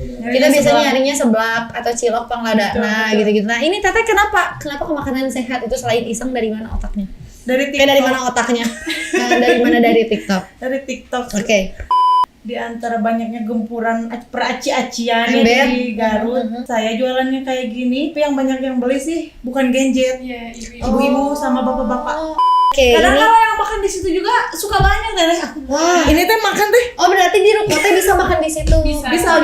Kita biasanya nyarinya seblak atau cilok pangladana gitu-gitu. Nah ini Teteh kenapa ke makanan sehat itu selain iseng dari mana otaknya? Dari TikTok. Dari mana otaknya? Dari mana dari TikTok? Dari TikTok. Oke. Di antara banyaknya gempuran peraci-acian di Garut, saya jualannya kayak gini. Tapi yang banyak yang beli sih bukan gadget, ibu-ibu sama bapak-bapak. Kadang kalau yang makan di situ juga suka banyak deh. Wah, ini teh makan teh. Oh berarti di rumah teh bisa makan di situ. Bisa.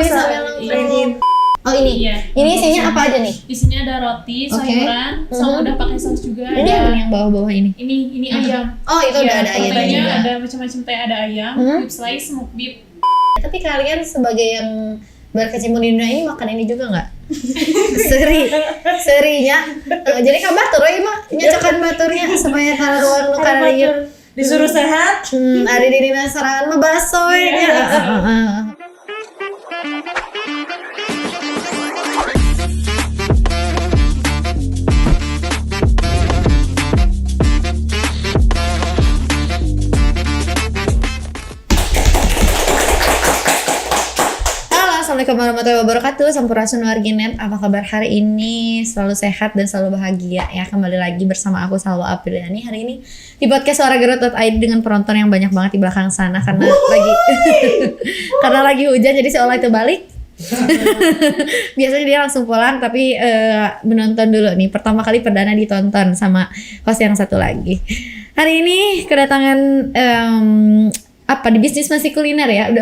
Oh ini. Iya. Ini isinya apa aja nih? Isinya ada roti, sayuran, sama udah pakai saus juga. Ini ada yang bawah-bawah ini. Ini ayam. Oh itu udah ada ayam Proteinnya juga. ada macam-macam, kayak ada ayam, beef slice, smoked beef. Tapi kalian sebagai yang berkecimpung di dunia ini makan ini juga nggak? Serinya. Jadi kan batur ya mah nyocokan baturnya supaya kalau ruang lu karena disuruh sehat. Ada di dina serangan mah baso ya. Assalamualaikum warahmatullahi wabarakatuh. Sampurasun warginet. Apa kabar hari ini? Selalu sehat dan selalu bahagia ya. Kembali lagi bersama aku Salwa Apriliani hari ini di podcast suaragarut.id dengan penonton yang banyak banget di belakang sana karena lagi hujan jadi seolah itu balik. Biasanya dia langsung pulang tapi menonton dulu nih. Pertama kali perdana ditonton sama host yang satu lagi. Hari ini kedatangan di bisnis masih kuliner ya.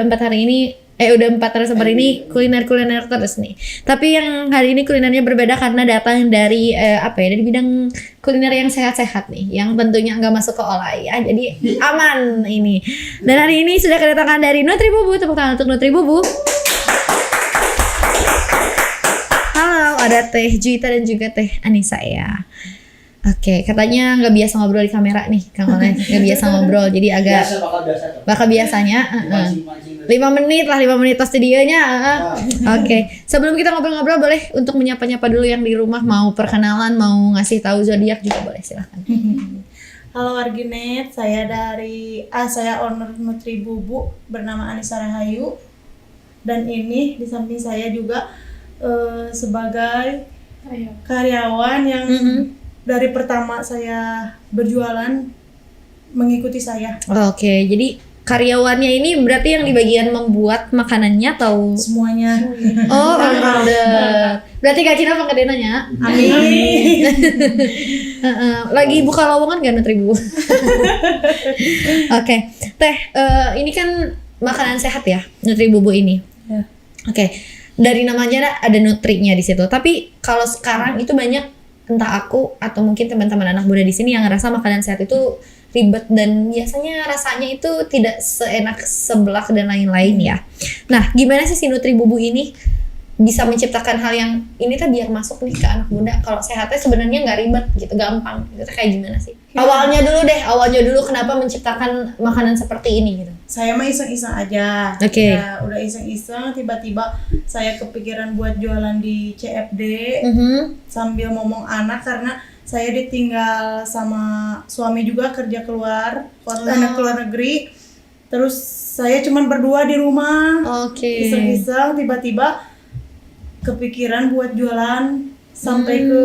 Udah 4 narasumber ini kuliner terus nih. Tapi yang hari ini kulinernya berbeda karena datang dari dari bidang kuliner yang sehat-sehat nih, yang tentunya nggak masuk ke olay ya, jadi aman ini. Dan hari ini sudah kedatangan dari Nutribubu, tepuk tangan untuk Nutribubu. Halo, ada Teh Juita dan juga Teh Anissa ya. Oke, katanya nggak biasa ngobrol di kamera nih, Kang Oleh. Nggak biasa ngobrol, jadi agak bakal biasanya 5 menit pas studionya. Oke, sebelum kita ngobrol-ngobrol boleh untuk menyapa-nyapa dulu yang di rumah, mau perkenalan, mau ngasih tahu zodiak juga boleh, silahkan. Halo warginet, saya owner Nutribubu bernama Anissa Rahayu, dan ini di samping saya juga sebagai karyawan yang dari pertama saya berjualan mengikuti saya. Oke, jadi karyawannya ini berarti yang di bagian membuat makanannya atau semuanya? Oh, alhamdulillah. Berarti gajinya apa kedenanya? Amin. Lagi buka lowongan gak Nutribubu? Oke, Teh, ini kan makanan sehat ya, Nutribubu ini. Ya. Oke, dari namanya ada nutrinya di situ. Tapi kalau sekarang itu banyak, entah aku atau mungkin teman-teman anak muda di sini yang ngerasa makanan sehat itu ribet dan biasanya rasanya itu tidak seenak seblak dan lain-lain ya. Nah, gimana sih si Nutribubu ini bisa menciptakan hal yang ini tuh biar masuk nih ke anak muda? Kalau sehatnya sebenarnya nggak ribet gitu, gampang. Itu kayak gimana sih? Awalnya dulu kenapa menciptakan makanan seperti ini gitu? Saya mah iseng-iseng aja. Oke. Ya, udah iseng-iseng, tiba-tiba saya kepikiran buat jualan di CFD sambil ngomong anak karena saya ditinggal sama suami juga kerja keluar negeri. Terus saya cuman berdua di rumah. Oke. Iseng-iseng tiba-tiba kepikiran buat jualan sampai ke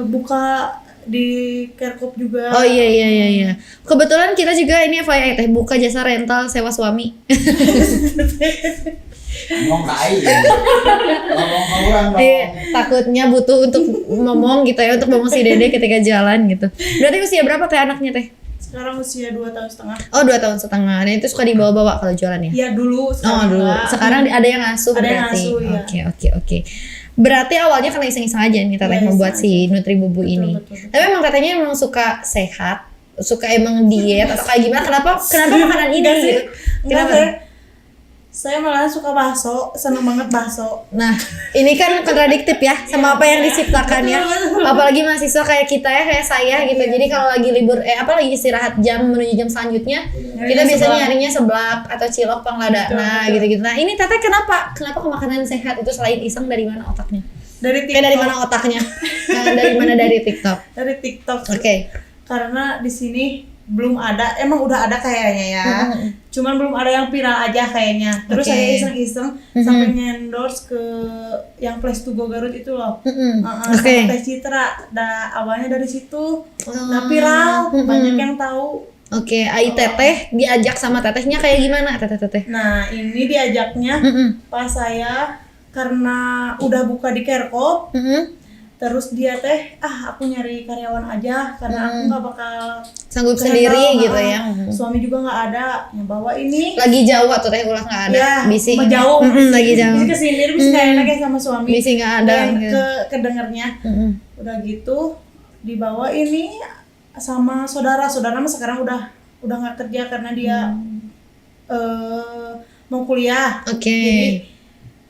buka di Kerkop juga. Oh iya. Kebetulan kita juga ini FYI Teh buka jasa rental sewa suami. Ngomong kai. Ngomong orang. Takutnya butuh untuk ngomong gitu ya, untuk ngomong si Dede ketika jalan gitu. Berarti usia berapa Teh anaknya Teh? Sekarang usia 2 tahun setengah. Oh 2 tahun setengah. Dan itu suka dibawa-bawa kalau jualan ya? Iya dulu. Dulu. Sekarang ada yang ngasuh ada berarti. Yang ngasuh, ya. Oke. Berarti awalnya karena iseng-iseng aja nih Teteh membuat si Nutribubu ini. Betul. Tapi emang katanya emang suka sehat, suka emang diet atau kayak gimana? Kenapa makanan ini gitu? Kenapa? Saya malah suka bakso, seneng banget bakso. Nah, ini kan kontradiktif ya sama apa yang diciptakan ya. Apalagi mahasiswa kayak kita ya, kayak saya gitu. Jadi kalau lagi libur lagi istirahat jam menuju jam selanjutnya, kita biasanya nyarinya seblak atau cilok pangladana gitu-gitu. Nah, ini Teteh kenapa ke makanan sehat itu selain iseng dari mana otaknya? Dari TikTok. Dari mana otaknya? Dari mana dari TikTok? Dari TikTok. Oke. Karena di sini belum ada, emang udah ada kayaknya ya. Cuman belum ada yang viral aja kayaknya. Terus Oke. saya iseng-iseng sampai endorse ke yang Place to Go Garut itu loh. Sama Oke. Teh Citra. Awalnya dari situ. Nah, viral, banyak yang tahu. Oke, Ai Teteh diajak sama tetehnya kayak gimana teteh? Nah, ini diajaknya pas saya karena udah buka di Kerkop. Terus dia teh, aku nyari karyawan aja karena aku nggak bakal Sanggup ke sendiri handle, gitu ya. Suami juga nggak ada, yang bawa ini. Lagi jauh tuh teh ulah nggak ada. Ya, Bisi jauh. lagi jauh. Bisi kesini, terus nggak enak ya sama suami. Bisi nggak ada. Dan gitu. kedengernya. Udah gitu, dibawa ini sama saudara mah sekarang udah nggak kerja karena dia mau kuliah. Oke. Jadi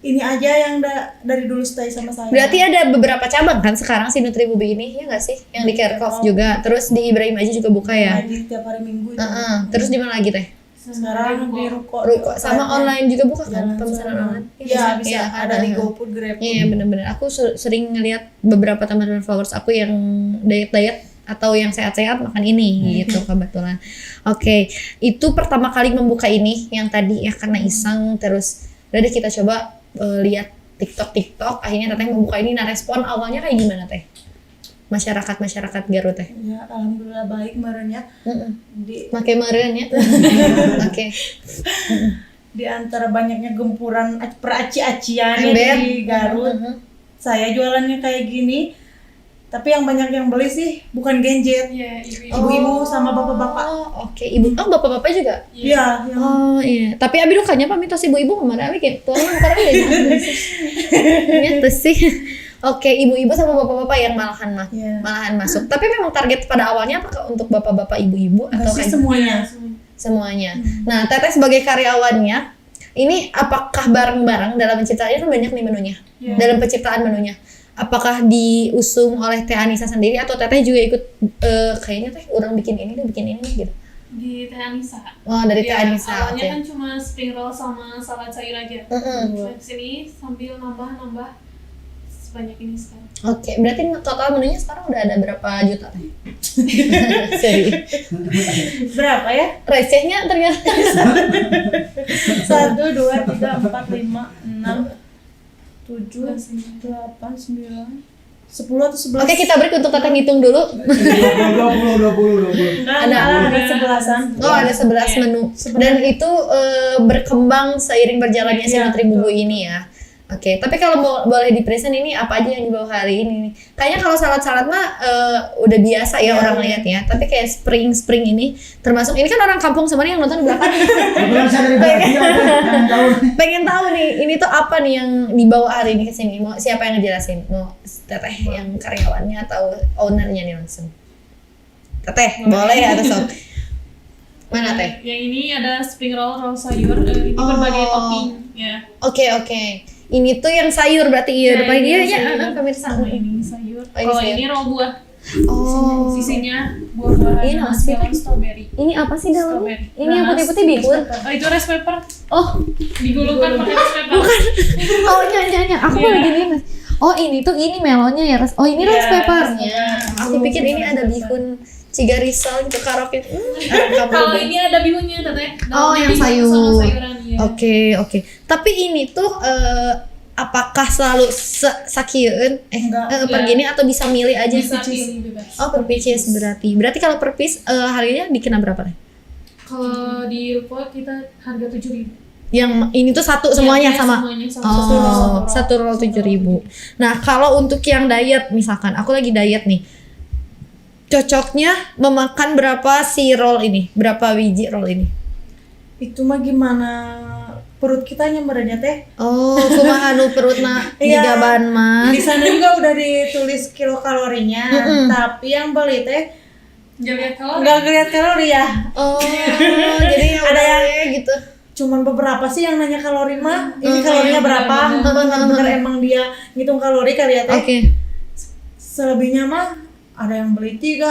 ini aja yang dari dulu stay sama saya. Berarti ada beberapa cabang kan sekarang si Nutribubi ini, ya nggak sih? Yang di Kerkov juga, terus di Ibrahim Aji juga buka ya. Ngaji tiap hari Minggu itu. Terus di mana lagi teh? Sekarang di Ruko. Sama online juga buka kan? Jalan Pemesanan sana. online. Iya, bisa Iya, ada di GoFood, GrabFood. Iya benar-benar. Aku sering ngeliat beberapa teman-teman followers aku yang diet atau yang sehat-sehat makan ini gitu kebetulan. Oke, itu pertama kali membuka ini yang tadi ya karena iseng terus udah deh kita coba lihat TikTok akhirnya teteh membuka ini. Nah, respon awalnya kayak gimana teh? Masyarakat Garut teh. Ya, alhamdulillah baik kemarin ya. Make meureun ya. Oke. Di antara banyaknya gempuran peraci-acian Ember. di Garut, saya jualannya kayak gini. Tapi yang banyak yang beli sih bukan genjet, Iya, ibu-ibu sama bapak-bapak. Oh, oke. Ibu, bapak-bapak juga? Iya, yang Oh iya, tapi abi dukanya pamitos ibu-ibu kemana abi kayak tuh sekarang udah nyata sih. Oke, ibu-ibu sama bapak-bapak yang malahan masuk. Tapi memang target pada awalnya apakah untuk bapak-bapak ibu-ibu atau sih kayak semuanya. Nah, teteh sebagai karyawannya, ini apakah bareng-bareng dalam penciptaannya kan banyak nih menunya. Dalam penciptaan menunya. Apakah diusung oleh Teh Anissa sendiri atau teteh juga ikut kayaknya teh orang bikin ini gitu. Di Teh Anissa. Oh, dari Teh Anissa. Awalnya Oke. kan cuma spring roll sama salad sayur aja. Di sini sambil nambah sebanyak ini sekarang. Oke, berarti total menunya sekarang udah ada berapa juta teh? Serius. Berapa ya? Recehnya ternyata 1, 2, 3, 4, 5, 6, 7, 8, 9, 10 atau 11. Oke, kita break untuk teteh ngitung dulu. 20. Ada 11-an. Oh, ada 11 menu. Dan itu berkembang seiring berjalannya si Nutribubu ini ya. Oke, tapi kalau boleh di-present ini apa aja yang dibawa hari ini nih? Kayaknya kalau salad-salad mah udah biasa ya orang lihat ya. Tapi kayak spring ini termasuk ini kan orang kampung sebenarnya yang nonton di belakang. Pengen tahu nih, ini tuh apa nih yang dibawa hari ini ke sini? Mau siapa yang ngejelasin? Mau teteh yang karyawannya atau ownernya nih langsung? Teteh, boleh ya atau sok? Mana teh? Yang ini ada spring roll sayur, ini berbagai topping ya. Oke. Ini tuh yang sayur berarti iya depan dia ya pemirsa. Ini sayur. Oh, ini Kalau sayur. ini roll buah. Oh. Sisinya buah-buahan Ini sama nasi melon strawberry. Ini apa sih dalamnya? Strawberry. Ini yang Nanas. putih-putih bihun. Oh, itu rice pepper. Oh, Digulungkan pakai rice pepper. oh nyanyi. Aku Iya. lagi nih mas. Oh ini tuh ini melonnya ya ras. Oh ini Iya, rice peppernya. rasanya. Aku pikir ini ada bihun cigarisol gitu karaoke. Kalau ini ada bihunnya teteh. Oh, yang Dalamnya bihun sayur. sama sayuran ya. Oke. Tapi ini tuh apakah selalu sakieun Enggak. per gini atau bisa milih aja? Bisa pilih bebas. Oh per piece berarti. Berarti kalau per piece harganya dikena berapa nih? Kalau di Ruko kita harga 7.000. Yang ini tuh satu semuanya Iya, sama. semuanya sama. Oh, satu roll 7.000. Nah, kalau untuk yang diet misalkan, aku lagi diet nih. Cocoknya memakan berapa si roll ini? Berapa biji roll ini? Itu mah gimana perut kita nyambernya teh? Oh, kumaha nu perutna Iya. digaban mah. Di sana juga udah ditulis kilokalorinya, tapi yang beli teh Jangan lihat kalau nggak ngeliat kalori ya. Oh, jadi yang Ada yang- kayak gitu. Cuman beberapa sih yang nanya kalori mah, ini kalorinya berapa? Bener-bener emang dia ngitung kalori kali ya teh. Oke. Selebihnya mah ada yang beli 3,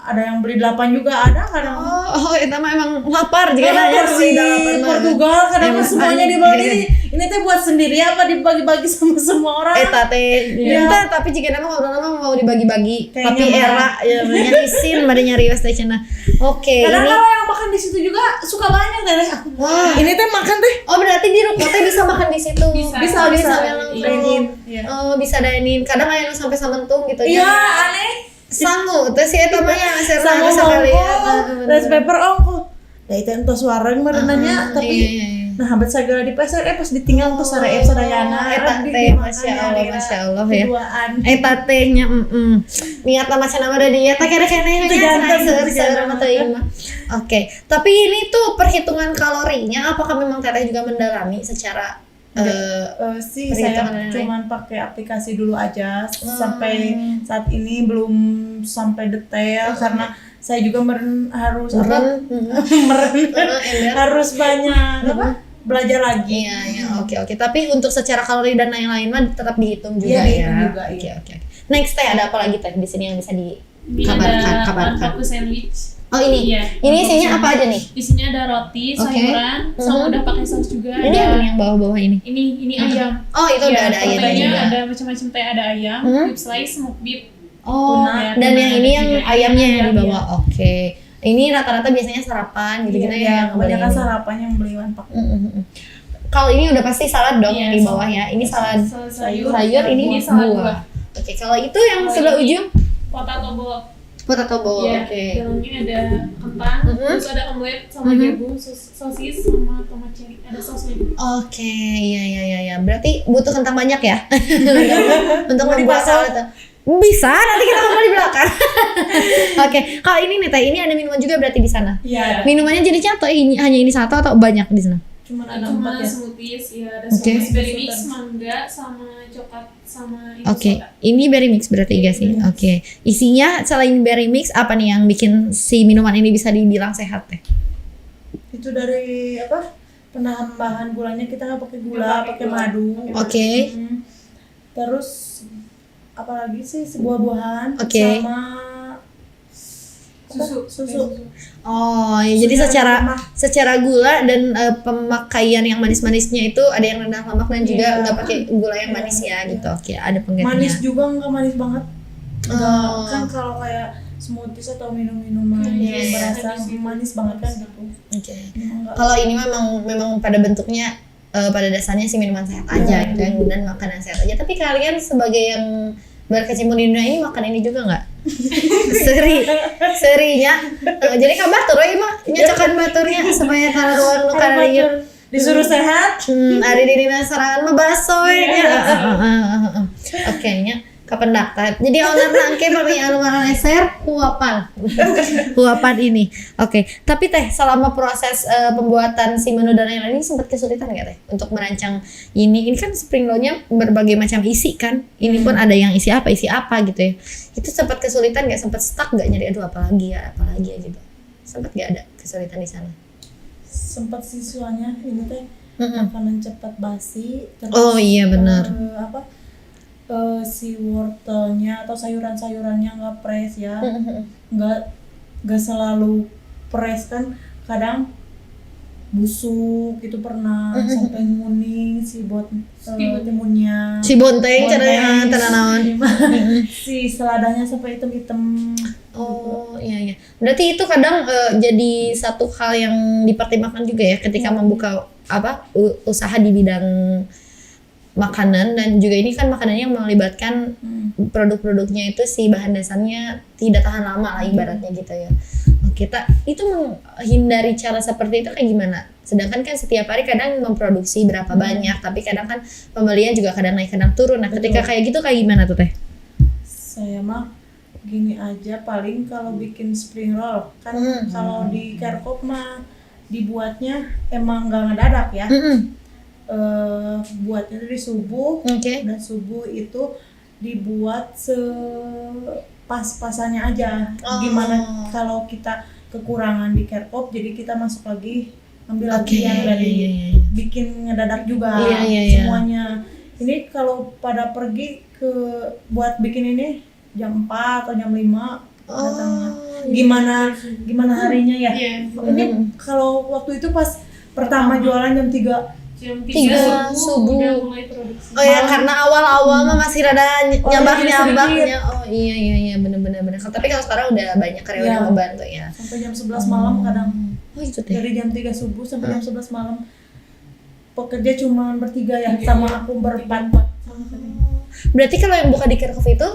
ada yang beli 8 juga ada kadang. Oh, itu mah emang lapar jika Karena nanya versi beli 8 mah. Portugal kadang Emang mah semuanya aneh. dibeli ini teh buat sendiri apa dibagi-bagi sama semua orang? Tate, Iya. tapi jika nama ngobrol mau dibagi-bagi, Kayaknya tapi era ya nyarisin, pada nyari teh cenah. Oke, Kadang ini kalau yang makan di situ juga suka banyak teh. wah. Ini teh makan teh Oh berarti di ruko teh bisa makan di situ. Bisa. bisa dine-in. Iya. Oh bisa dine-in. Kadang aya nu sampai samentung gitu Iya, nya. aneh. Sangu teh si eta mah nya Sama mongko, rice paper ongko. Da itu entos wareng merenanya tapi iya. nah hampir segala di pasar pas ditinggal tuh saraep sadayana Eta teh masya Allah ya. Keduaan. Eta tehnya niatna macam nama ada dia teh kere-kere Itu jantan, itu jantan. Oke, tapi ini tuh perhitungan kalorinya apakah memang teteh juga mendalami secara Sih perhitungan saya lain-lain. cuman pakai aplikasi dulu aja sampai saat ini belum sampai detail karena saya juga harus apa harus banyak apa belajar lagi. Iya, oke. Tapi untuk secara kalori dan lain-lain mah tetap dihitung juga Iya, dihitung ya. juga, iya. Oke. Next teh ada apa lagi teh di sini yang bisa Ini dikabarkan? ada tahu sandwich. Oh ini. Iya. Ini isinya apa aja nih? Isinya ada roti, Oke. sayuran, sama udah pakai saus juga. Ini ada apa nih yang bawah-bawah ini? ini ayam. Oh, itu udah ada ayamnya proteinnya juga. ada macam-macam teh, ada ayam, beef slice, smoked beef. Oh, tuna, dan tuna yang ada ini yang juga. ayamnya yang Ayam, dibawa. Oke. Ini rata-rata biasanya sarapan gitu-gitu ya yang banyak beli. kan sarapan yang beli pak. Kalau ini udah pasti salad dong Iya, yang di bawah ya. Ini salad sayur, ini salad buah. Oke, kalau itu yang sebelah ujung potato bowl. potato bowl. Iya, Oke. dalamnya ada kentang, terus ada omelet sama jagung, sosis sama tomat cherry, ada sausnya juga. Oke, iya. Berarti butuh kentang banyak ya? Untuk Mau membuat dipasang? salad. Bisa, nanti kita ngomong di belakang. Oke, kalau ini nih teh, ini ada minuman juga berarti di sana. Iya. Minumannya jenisnya atau hanya ini satu atau banyak di sana? Cuman ada Cuma 4 ya. smoothies, ya ada Oke. smoothies berry mix, mangga, sama coklat, sama itu Oke, soda. ini berry mix berarti guys sih. Oke, isinya selain berry mix apa nih yang bikin si minuman ini bisa dibilang sehat teh? Itu dari apa? Penambahan gulanya kita nggak pakai gula, Nggak pakai pakai gula. madu. Oke. Terus apalagi sih buah-buahan Oke. sama apa? Susu. Oh, ya, jadi Susu secara lemak. secara gula dan pemakaian yang manis-manisnya itu ada yang rendah lemak dan juga Iya. nggak pakai gula yang manis ya gitu. Oke, ada penggantinya. Manis juga nggak manis banget. Nggak, Oh. kan kalau kayak smoothies atau minum-minuman Iya, yang iya. berasa manis banget kan gitu. Oke. Emang nggak- Kalau ini memang pada bentuknya pada dasarnya sih minuman sehat aja gitu yang dan makanan sehat aja. Tapi kalian sebagai yang berkecimpung di dunia ini makan ini juga nggak? Serinya. Jadi kan batur we mah nyocokan baturnya supaya karuan nu kalieu. Disuruh sehat. Ari di dina sorangan mah baso we nya. Oke nya kapendak. Jadi ownerna engke pertanyaan mana share huapan. Huapan ini. Oke, tapi teh selama proses pembuatan si menu dan lain-lain ini sempat kesulitan nggak teh untuk merancang ini? Ini kan spring roll-nya berbagai macam isi kan. Ini pun ada yang isi apa gitu ya. Itu sempat kesulitan nggak? Sempat stuck nggak nyari aduh apalagi ya gitu. Sempat nggak ada kesulitan di sana? Sempat siswanya ini teh makanan cepat basi. Terus, Oh iya benar. Si wortelnya atau sayuran-sayurannya nggak fresh ya, nggak selalu fresh kan, kadang busuk itu pernah sampai nguning si timunnya, Si bonteng Bonteng. caranya tenanawan. si seladanya sampai hitam-hitam. Oh iya. Berarti itu kadang jadi satu hal yang dipertimbangkan juga ya ketika membuka usaha di bidang makanan, dan juga ini kan makanan yang melibatkan produk-produknya itu si bahan dasarnya tidak tahan lama lah ibaratnya gitu ya. Kita itu menghindari cara seperti itu kayak gimana? Sedangkan kan setiap hari kadang memproduksi berapa banyak, tapi kadang kan pembelian juga kadang naik kadang turun. Nah ketika kayak gitu kayak gimana tuh teh? Saya mah gini aja, paling kalau bikin spring roll kan kalau di Kerkop mah dibuatnya emang nggak ngedadak ya. Buatnya dari subuh. Oke. Dan subuh itu dibuat sepas-pasannya aja. Gimana kalau kita kekurangan di Kerkop, jadi kita masuk lagi ambil lagi yang dari bikin ngedadak juga semuanya. Ini kalau pada pergi ke buat bikin ini jam 4 atau jam 5 datangnya. Gimana harinya ya? Iya. Ini kalau waktu itu pas pertama jualan jam 3 jam 3 3 subuh. udah mulai produksi. Oh ya, karena awal-awal mah masih rada nyabak-nyabaknya. sedikit. Oh iya bener-bener. Tapi kalau sekarang udah banyak karyawan Iya. yang membantu ya. Sampai jam 11 malam kadang. Oh itu teh. Dari jam 3 subuh sampai jam 11 malam. Pekerja cuma bertiga ya, sama aku berempat. Berarti kalau yang buka di Kirkov itu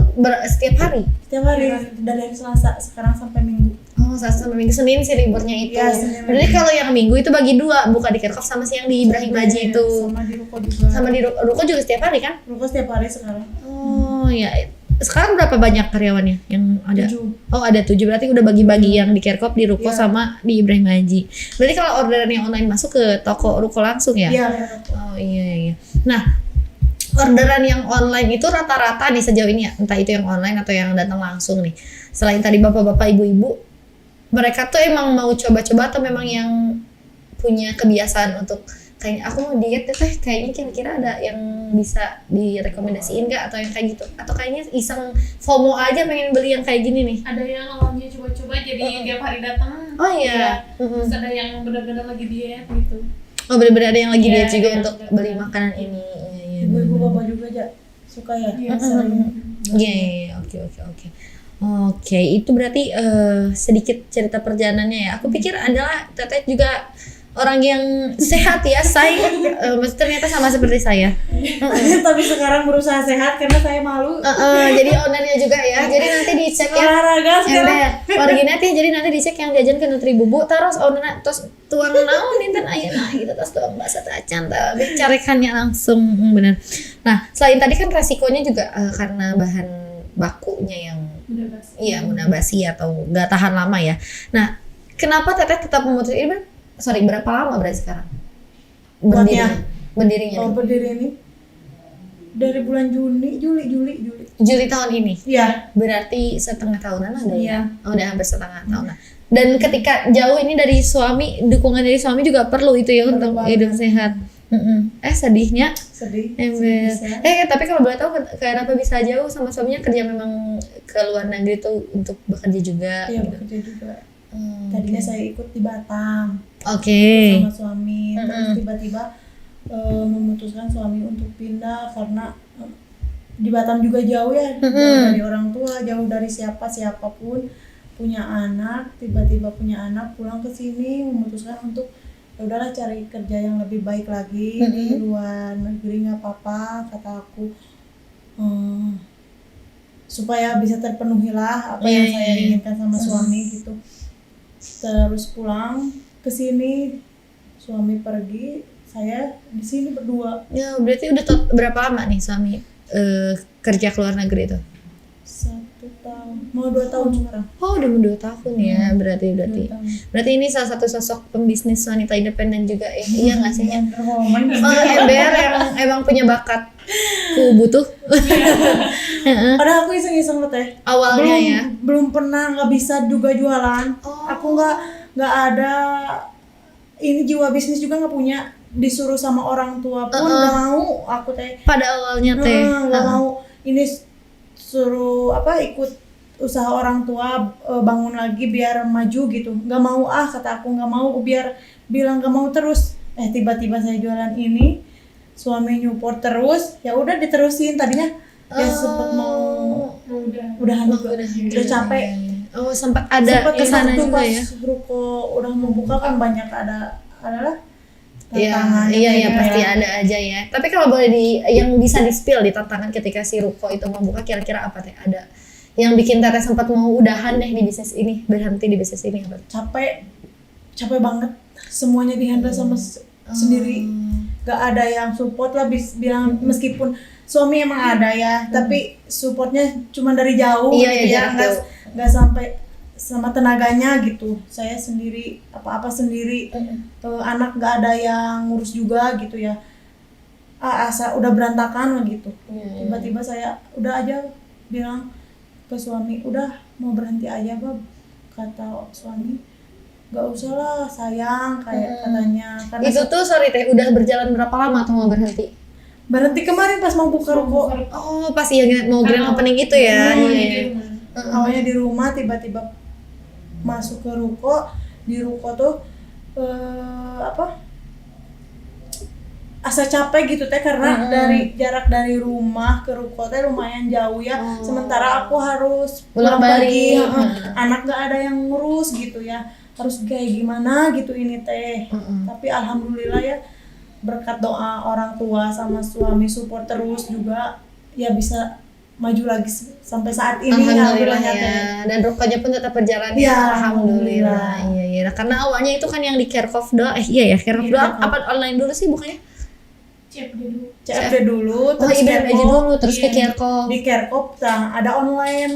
setiap hari? Setiap hari dari hari Selasa sekarang sampai Minggu. Oh, Selasa sampai Minggu, Senin sih liburnya itu. Iya, Senin. Berarti kalau yang Minggu itu bagi 2, buka di Kirkov sama si yang di Ibrahim Haji itu. Sama di Ruko juga. Sama di Ruko juga setiap hari kan? Ruko setiap hari sekarang. Oh ya. Sekarang berapa banyak karyawannya yang ada? 7. Oh ada 7, berarti udah bagi-bagi yang di Kirkov, di Ruko Iya. sama di Ibrahim Haji. Berarti kalau orderan yang online masuk ke toko Ruko langsung ya? Iya. Oh iya. Nah, orderan yang online itu rata-rata nih sejauh ini ya, entah itu yang online atau yang datang langsung nih. Selain tadi bapak-bapak, ibu-ibu, mereka tuh emang mau coba-coba atau memang yang punya kebiasaan untuk kayak aku mau diet deh teh, kayaknya kira-kira ada yang bisa direkomendasiin nggak, atau yang kayak gitu, atau kayaknya iseng FOMO aja pengen beli yang kayak gini nih. Ada yang awalnya coba-coba jadi tiap hari datang. Oh iya. Terus ada yang benar-benar lagi diet gitu. Oh benar-benar ada yang lagi Iya, diet juga iya, untuk benar. beli makanan ini. Iya, Ibu-ibu bapak juga aja suka ya. Iya, sering. Iya, oke. Oke, itu berarti sedikit cerita perjalanannya ya. Aku pikir adalah Teteh juga orang yang sehat ya, say. Maksudnya ternyata sama seperti saya. Tapi sekarang berusaha sehat karena saya malu. Jadi ownernya juga ya. Jadi nanti dicek ya. Olahraga sekarang. Originat ya, jadi nanti dicek yang jajan ke Nutribubu, terus ownernya terus tuang naon dinten ayeuna gitu, terus tuang bakso tacan, tapi carekannya langsung. Bener. Nah, selain tadi kan resikonya juga karena bahan bakunya yang Udah basi. iya mudah basi atau nggak tahan lama ya. Nah, kenapa Teteh tetap memutuskan ini? Berapa lama berarti sekarang? Berdirinya. Kalau berdiri ini dari bulan Juli. Juli tahun ini. Iya. Berarti setengah tahunan ada ya? Iya. Oh, udah hampir setengah tahunan. Dan ketika jauh ini dari suami, dukungan dari suami juga perlu itu ya Perlu untuk banget. hidup sehat. Sedihnya Sedih. ember. Bisa. Tapi kalau boleh tahu kenapa bisa jauh sama suaminya, kerja memang ke luar negeri tuh untuk bekerja juga? Iya, gitu? bekerja juga. Hmm, Tadinya saya ikut di Batam Oke. sama suami, terus tiba-tiba memutuskan suami untuk pindah karena di Batam juga jauh ya, jauh dari orang tua, jauh dari siapapun, punya anak, tiba-tiba punya anak, pulang ke sini memutuskan untuk ya udahlah cari kerja yang lebih baik lagi di luar negeri, nggak apa-apa kata aku. Supaya bisa terpenuhi lah apa yang saya inginkan sama suami gitu. Terus pulang ke sini, suami pergi, saya di sini berdua. Ya, berarti udah berapa lama nih suami kerja ke luar negeri itu? 1 tahun, mau 2 tahun sekarang. Oh, udah mau 2 tahun ya, berarti. 2 tahun. Berarti ini salah satu sosok pembisnis wanita independen juga ya. Iya nggak sih? Woman. Ember yang emang punya bakat ku butuh. Padahal aku iseng-iseng loh teh. Awalnya ya. Belum pernah nggak bisa juga jualan. Aku nggak ada ini jiwa bisnis juga nggak punya. Disuruh sama orang tua pun nggak mau aku teh. Pada awalnya teh. Nggak mau ini suruh ikut usaha orang tua bangun lagi biar maju gitu, nggak mau kata aku, nggak mau, biar bilang nggak mau terus tiba-tiba saya jualan ini, suami nyupport terus, ya udah diterusin. Tadinya ya sempet mau udahan juga, udah capek. Oh, sempat ada kesana waktu juga pas ya. ruko udah mau buka kan banyak adalah Iya, tantangan iya gitu pasti ya. ada aja ya. Tapi kalau boleh yang bisa di-spill di tantangan ketika si Ruko itu membuka, kira-kira apa teh? Ada yang bikin Teteh sempat mau udahan deh di bisnis ini, berhenti di bisnis ini apa? Capek banget, semuanya dihandle sama sendiri, gak ada yang support lah, bilang meskipun suami emang ada ya, tapi supportnya cuma dari jauh, Iya, gitu jarak jauh. nggak sampai sama tenaganya gitu. Saya sendiri apa sendiri, anak nggak ada yang ngurus juga gitu ya. Asa udah berantakan gitu. Tiba-tiba saya udah aja bilang ke suami, udah mau berhenti aja Bab, kata suami. Gak usah lah sayang, kayak katanya. Karena Itu tuh sorry teh, udah berjalan berapa lama tuh mau berhenti? berhenti kemarin pas mau buka ruko. Oh, pas iya mau grand opening itu ya. Iya. Awalnya di rumah, tiba-tiba masuk ke ruko. Di ruko tuh asa capek gitu teh karena dari jarak dari rumah ke ruko teh lumayan jauh ya. Sementara aku harus Pulang pulang pergi, balik. anak gak ada yang ngurus gitu ya. Harus kayak gimana gitu ini teh. Tapi alhamdulillah ya berkat doa orang tua sama suami support terus juga ya bisa maju lagi sampai saat ini. Alhamdulillah alhamdulillahnya ya. teh. Dan rukonya pun tetap berjalan Ya, ya. Alhamdulillah. alhamdulillah. Iya iya. Karena awalnya itu kan yang di Kerkhoff doang. Iya ya, Kerkhoff Iya, doang. Kerkhoff. Apa online dulu sih bukannya? CFD dulu. CFD dulu, Oh, terus IBM aja Kerkhoff. dulu terus ke Iya. Kerkhoff. Di Kerkhoff nah, ada online,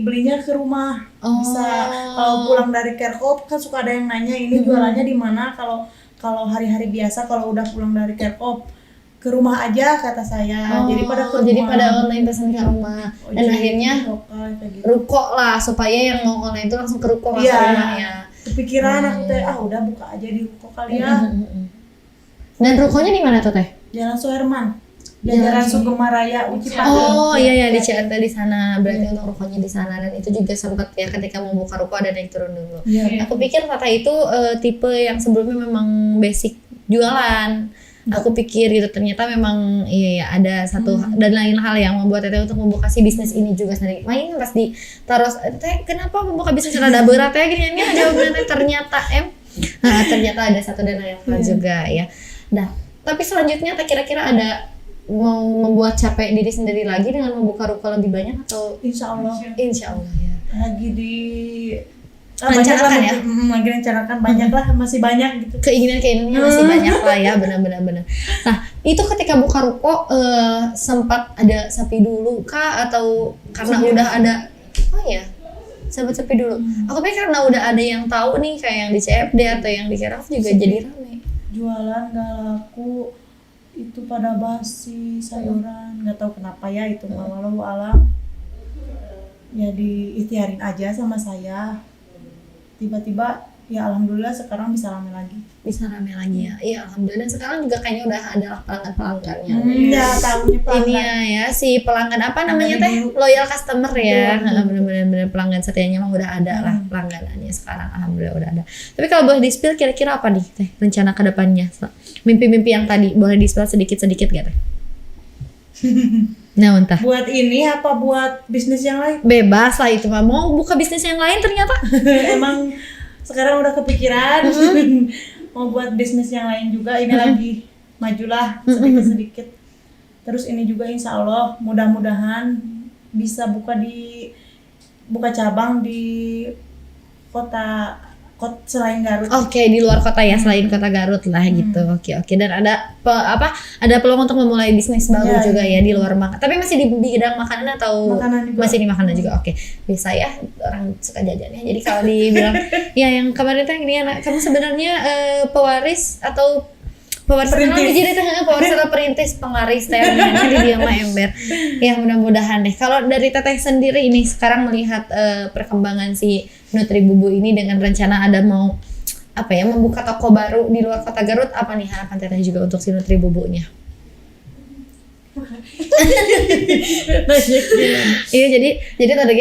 belinya ke rumah. Oh. Bisa kalau pulang dari Kerkhoff kan suka ada yang nanya ini jualannya di mana. Kalau hari-hari biasa kalau udah pulang dari Kerkhoff ke rumah aja kata saya. Jadi pada ke rumah. Jadi pada online pesan ke rumah. Dan Jadi akhirnya lokal kayak gitu. ruko lah supaya yang mau online itu langsung ke ruko nggak Iya. ke rumah ya. Kepikiran aku teh udah buka aja di ruko kali ya. Dan rukonya di mana tuh teh? Jalan Suherman. Jajaran Sugema Raya Uci Pati. Oh iya ya di Cianjur di sana. Berarti untuk rukonya di sana dan itu juga sempat ya ketika mau buka ruko ada naik turun dulu. Iya. Aku pikir Tata itu tipe yang sebelumnya memang basic jualan. Aku pikir gitu ternyata memang iya ya ada satu dan lain hal yang membuat Teteh untuk membuka si bisnis ini juga sendiri. Main pas ditaruh Teh kenapa membuka bisnis rada berat ya gini jawabannya ternyata ternyata ada satu dan lain hal juga ya. Nah, tapi selanjutnya Teh kira-kira ada mau membuat capek diri sendiri lagi dengan membuka ruko lebih banyak atau Insya Allah insya Allah ya. lagi di Rencanakan ya? Lagi rencanakan banyak lah, masih banyak gitu. Keinginannya masih banyak lah ya benar-benar. Nah itu ketika buka ruko sempat ada sepi dulu kah atau karena udah ada sempat sepi dulu. Aku pikir karena udah ada yang tahu nih kayak yang di CFD atau yang di Kerkhoff juga jadi ramai. Jualan gak laku itu pada basi sayuran, nggak tahu kenapa ya itu walau alam ya diikhtiarin aja sama saya. Tiba-tiba ya alhamdulillah sekarang bisa ramai lagi. Bisa ramai lagi ya. Iya alhamdulillah dan sekarang juga kayaknya udah ada pelanggan-pelanggannya. Ya tahunya Ini pelanggan. ya si pelanggan apa namanya teh loyal customer ya. Bener-bener pelanggan setianya mah udah ada lah pelangganannya sekarang alhamdulillah udah ada. Tapi kalau boleh di-spill kira-kira apa nih teh rencana ke depannya? Mimpi-mimpi yang tadi boleh di-spill sedikit-sedikit gak teh? Nah entah. Buat ini apa buat bisnis yang lain? Bebas lah itu mah mau buka bisnis yang lain ternyata. Emang sekarang udah kepikiran mau buat bisnis yang lain juga. Ini lagi majulah sedikit-sedikit. Terus ini juga insya Allah mudah-mudahan bisa buka cabang di kota selain Garut. Oke, di luar kota ya, selain kota Garut lah gitu. Oke. Dan ada ada peluang untuk memulai bisnis baru Ya, juga ya di luar makan. Tapi masih di bidang makanan atau Makanan juga. masih di makanan juga. Oke. Bisa ya orang suka jajannya. Jadi kalau dibilang ya yang kemarin tuh ini anak kamu sebenarnya pewaris atau pewaris Perintis. jadi pewaris atau perintis pengaris teh di dia mah ember. Ya mudah-mudahan deh. Kalau dari Teteh sendiri ini sekarang melihat perkembangan si Nutribubu ini dengan rencana ada mau membuka toko baru di luar kota Garut, apa nih harapan Teteh juga untuk si Nutribubunya? Iya jadi tadi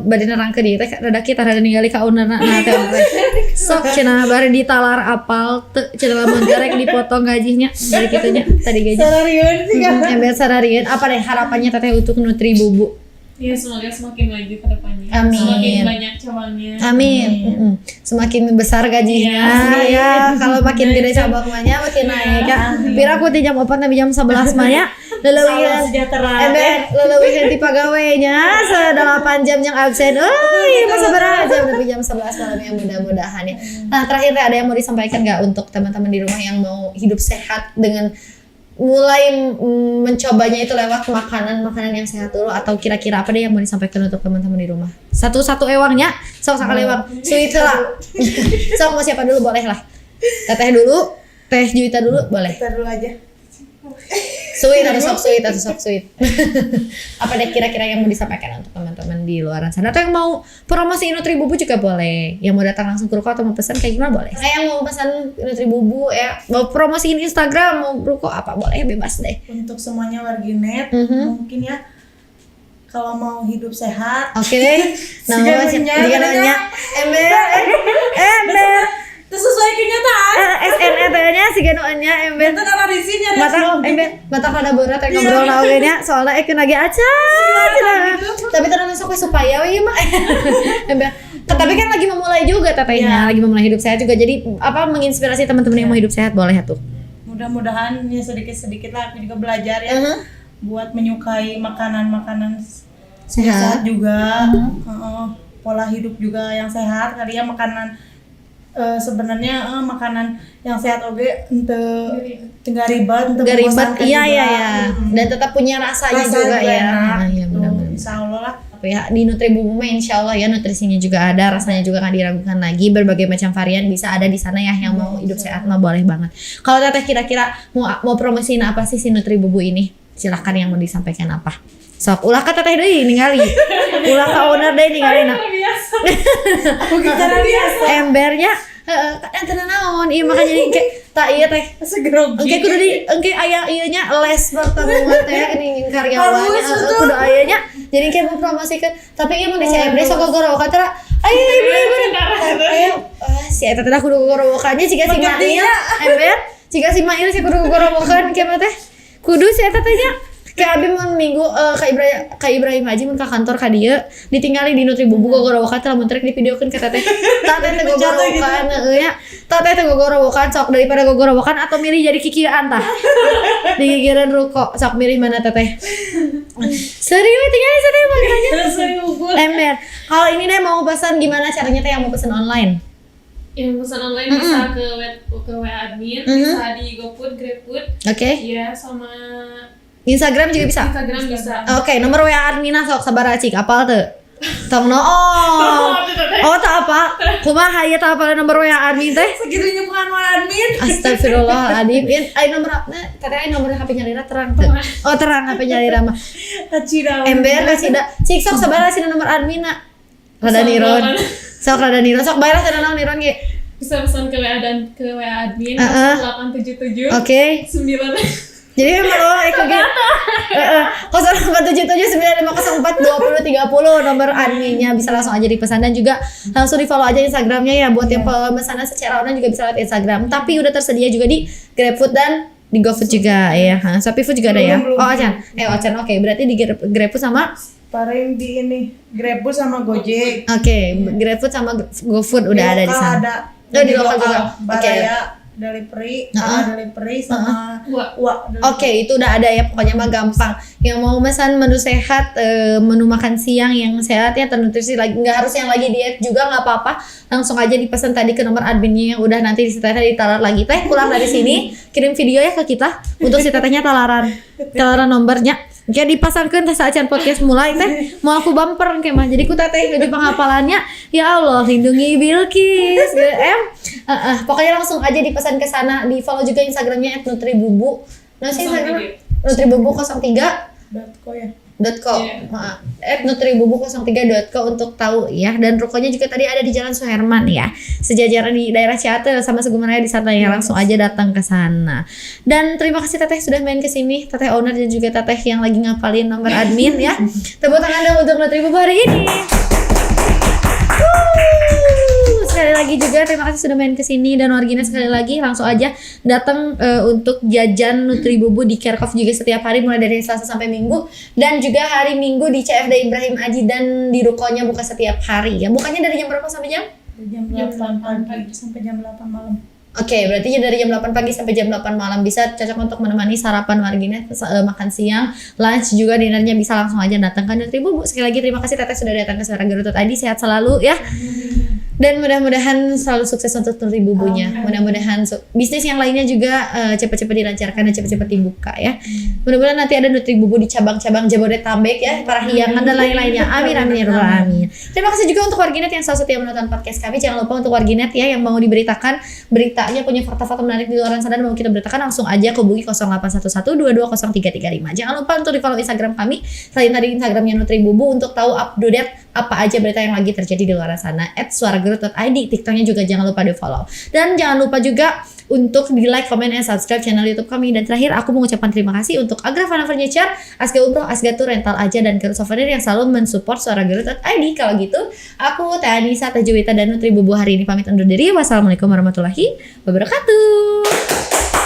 bari nerangkeun dieu teh rada kita rada ningali ka ownerna nah teh sok cenah bari ditalar apal teu cenah lamun garek dipotong gajinya dari kitu nya tadi gaji Sarariun sih kan. ember sararieun apa deh harapannya Teteh untuk Nutribubu? Ya semoga semakin maju ke depannya. Amin. Semakin banyak cabangnya. Amin. Semakin besar gajinya ya. Kalau makin gede cabangnya makin naik ya. Pira aku ti jam 4 sampai jam 11 mah ya. Salam Leuwih sejahtera. leuwih ti pagawainya 8 jam yang absen. Euy, masa berapa jam tapi jam 11 malam ya mudah-mudahan ya. Nah, terakhir ada yang mau disampaikan enggak untuk teman-teman di rumah yang mau hidup sehat dengan mulai mencobanya itu lewat makanan yang sehat dulu atau kira-kira apa deh yang mau disampaikan untuk teman-teman di rumah? Satu-satu ewangnya, sok sakali ewang. Sweet lah. Sok mau siapa dulu boleh lah. Teteh dulu, Teh Juwita dulu boleh. Kita dulu aja. Sweet atau sok sweet. Apa deh kira-kira yang mau disampaikan untuk teman-teman di luar sana atau yang mau promosi Nutribubu juga boleh. Yang mau datang langsung ke ruko atau mau pesan kayak gimana boleh. Saya yang mau pesan Nutribubu ya, mau promosiin Instagram, mau ruko apa boleh bebas deh. Untuk semuanya warginet mungkin ya kalau mau hidup sehat. Oke, nama Jika namanya Ember. sesuai kenyataan. SNET-nya si genuannya ember Itu narasinya mata kada berat yang ngobrol na oge nya soalnya ekeun lagi acan. Tapi terus sok supaya we mah. Ember tapi kan lagi memulai juga tetehnya, lagi memulai hidup sehat juga. Jadi apa menginspirasi teman-teman yang mau hidup sehat boleh tuh. Mudah-mudahan ya sedikit-sedikit lah aku juga belajar ya buat menyukai makanan-makanan sehat juga, pola hidup juga yang sehat kali ya makanan sebenarnya makanan yang sehat oke enggak ribet, Gak ribet, iya. Dan tetap punya rasanya juga ya. Enak, Iya gitu. benar-benar. Insyaallah lah. Ya di Nutribubu mah insya Allah ya nutrisinya juga ada, rasanya juga nggak diragukan lagi, berbagai macam varian bisa ada di sana ya. Yang mau hidup sehat mah boleh banget. Kalau teteh kira-kira mau promosiin apa sih si Nutribubu ini? Silahkan yang mau disampaikan apa? Sok ulah ka teteh deui ningali. Ulah ka owner deui ningali na. Cara biasa. Embernya ente naon ieu makanya jadi kayak tak ieu teh Segrogi. engke kudu di engke aya ieu nya les pertemuan teh ini karyawan Halus, betul. kudu aya nya jadi kayak mau promosikan tapi ieu mah di CFD sok gogorowokan teh ayo si eta teh kudu gogorowokannya jika si Mail ember jika si Mail si kudu gogorowokan kieu mah teh kudu si eta teh nya kayak abi mun minggu ka Ibrahim Haji mun ka kantor ka dieu ditinggali di Nutribubu gogorowokan teh lamun trek divideokeun ka teteh teh gogorowokan nya teh gogorowokan sok daripada gogorowokan atau milih jadi kikian tah di gigireun ruko sok milih mana teteh serius tinggal sana makanya ember kalau ini deh mau pesan gimana caranya teh yang mau pesan online Yang pesan online bisa ke WA admin, bisa di GoFood, GrabFood, oke ya sama Instagram juga bisa Instagram bisa. oke nomor WA admin sok sabar cik apal teu tong no oh tak apa kumaha ieu teh apal nomor WA admin teh Segitunya bukan admin. astagfirullahaladzim ai nomor teteh ai nomor HP nyalira terang teu oh terang HP nyalira mah Kacida. ember kasida cik sok sabar sih nomor admin rada niron sok bayar sana naon niron ge Bisa pesan ke WA dan ke WA admin 0877 oke 9 jadi memang lo ikut gitu 087795042030 nomor adminnya bisa langsung aja dipesan dan juga langsung di follow aja Instagramnya ya buat yang pemesanan secara online juga bisa lewat Instagram tapi udah tersedia juga di GrabFood dan di GoFood juga ya Shopee Food juga ada ya Ocan oke berarti di GrabFood sama Paling di ini GrabFood sama Gojek. oke GrabFood sama GoFood udah ada di sana Ada. di lokal juga Baraya delivery, delivery sama Wak delivery. Oke, itu udah ada ya pokoknya mah gampang. Yang mau pesan menu sehat, menu makan siang yang sehat ya ternutrisi lagi nggak harus yang lagi diet juga nggak apa-apa. Langsung aja dipesan tadi ke nomor adminnya yang udah nanti si teteh ditalar lagi teh pulang dari sini kirim video ya ke kita untuk si tetehnya talaran nomornya. Oke dipasangkan teh saacan podcast mulai teh mau aku bumper kayak mah jadi ku teteh jadi penghafalannya ya Allah lindungi Bilkis pokoknya langsung aja dipesan ke sana di follow juga Instagramnya @nutribubu sih Instagram nutribubu 03 .co ya. .co @nutribubu03.co untuk tahu ya dan rukonya juga tadi ada di Jalan Suherman ya sejajaran di daerah Ciater sama Sugumeraya di sana ya langsung aja datang ke sana dan terima kasih teteh sudah main ke sini teteh owner dan juga teteh yang lagi ngapalin nomor admin ya tepuk tangan dong untuk Nutribubu hari ini. Sekali lagi juga terima kasih sudah main ke sini dan wargina sekali lagi langsung aja datang untuk jajan Nutribubu di Kerkhof juga setiap hari mulai dari Selasa sampai Minggu dan juga hari Minggu di CFD Ibrahim Haji dan di rukonya buka setiap hari ya bukannya dari jam berapa sampai jam? Jam 8 pagi sampai jam 8 malam. Oke, berarti dari jam 8 pagi sampai jam 8 malam bisa cocok untuk menemani sarapan warginet, makan siang, lunch juga dinernya bisa langsung aja datang ke Nutribubu. Sekali lagi terima kasih teteh sudah datang ke Suara Garut ID, sehat selalu ya. Dan mudah-mudahan selalu sukses untuk Nutribubunya. Mudah-mudahan bisnis yang lainnya juga cepat-cepat dilancarkan dan cepat-cepat dibuka ya. Mudah-mudahan nanti ada Nutribubu di cabang-cabang Jabodetabek ya, Parahyangan dan lain-lainnya. Amin amin ya rabbal alamin. Terima kasih juga untuk warginet yang selalu setia menonton podcast kami. Jangan lupa untuk warginet ya yang mau diberitakan beritanya punya fakta-fakta menarik di luar sana dan mau kita beritakan langsung aja hubungi 0811220335. Jangan lupa untuk di follow Instagram kami. Selain tadi Instagramnya Nutribubu untuk tahu update apa aja berita yang lagi terjadi di luar sana @suara @agrut.id. TikToknya juga jangan lupa di follow. Dan jangan lupa juga untuk di like, comment, and subscribe channel YouTube kami. Dan terakhir aku mengucapkan terima kasih untuk Agrafana Furniture, Asga Umroh, Asga Tour, Rental Aja, dan Garut Souvenir yang selalu mensupport suara Garut.id. Kalau gitu, aku Teh Anissa, Teh Juwita, dan Nutri Bubu hari ini pamit undur diri. Wassalamualaikum warahmatullahi wabarakatuh.